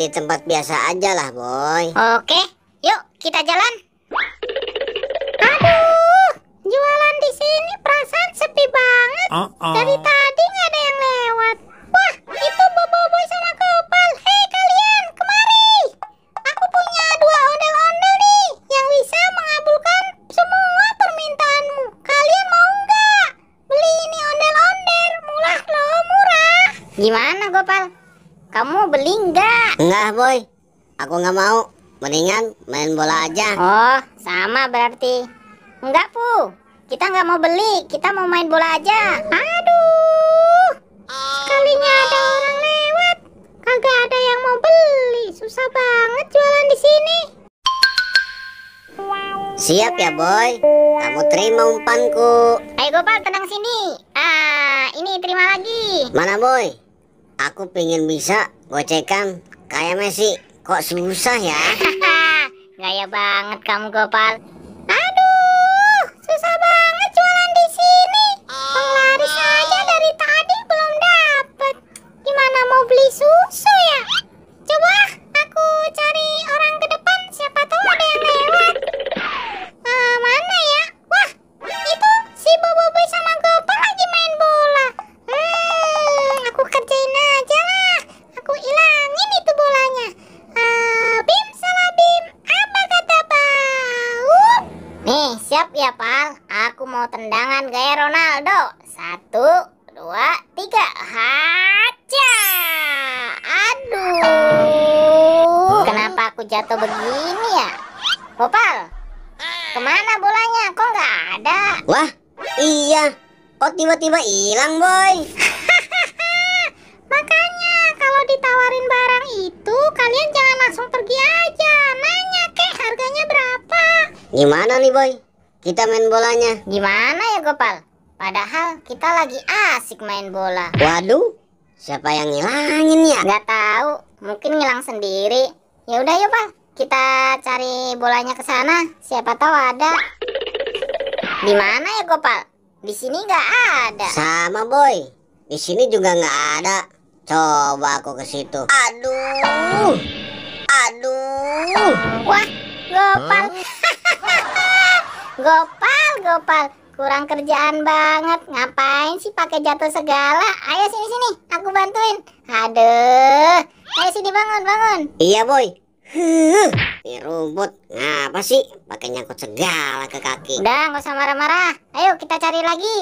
di tempat biasa aja lah, Boy. Oke, yuk kita jalan. Aduh, jualan di sini perasaan sepi banget. Dari tadi nggak ada yang lewat. Wah, itu Boboiboy sama Gopal. Hei kalian, kemari. Aku punya 2 ondel-ondel nih yang bisa mengabulkan semua permintaanmu. Kalian mau nggak beli ini ondel-ondel? Murah loh, murah. Gimana Gopal? Kamu beli nggak? Enggak, Boy. Aku nggak mau. Mendingan main bola aja. Oh, sama berarti. Enggak, Pu. Kita nggak mau beli. Kita mau main bola aja. Aduh. Sekalinya ada orang lewat, kagak ada yang mau beli. Susah banget jualan di sini. Siap ya, Boy. Kamu terima umpanku. Ayo Gopal, tenang sini. Ini terima lagi. Mana, Boy? Aku pengen bisa gocekan kayak Messi. Kok susah ya? Gaya banget kamu Gopal. Aduh, susah banget jualan di sini. Penglaris aja dari tadi belum dapat. Gimana mau beli susu ya? Coba aku cari orang ke depan, siapa tahu ada yang lewat. Mana ya? Wah, itu si Boboiboy sama Gopal lagi main bola. Aku kerjain aja lah. Aku ilangin itu bolanya. Bim salah bim, apa kata bau? Nih, siap ya, Pal? Aku mau tendangan gaya Ronaldo. 1, 2, 3. Haca! Aduh. Kenapa aku jatuh begini ya? Gopal, kemana bolanya? Kok nggak ada? Wah, iya. Kok tiba-tiba hilang, Boy? Makanya kalau ditawarin barang itu kalian jangan langsung pergi aja. Nanya kek harganya berapa. Gimana nih, Boy? Kita main bolanya. Gimana ya Gopal? Padahal kita lagi asik main bola. Waduh, siapa yang ngilangin ya? Nggak tahu, mungkin ngilang sendiri. Ya udah yuk Pal, kita cari bolanya ke sana. Siapa tahu ada. Di mana ya Gopal? Di sini nggak ada. Sama, Boy. Di sini juga nggak ada. Coba aku ke situ. Aduh. Aduh. Wah, Gopal. Gopal. Kurang kerjaan banget. Ngapain sih pakai jatuh segala? Ayo sini, aku bantuin. Aduh. Ayo sini bangun. Iya, Boy. Ini rumput. Ngapa sih pakai nyangkut segala ke kaki? Udah, nggak usah marah-marah. Ayo kita cari lagi.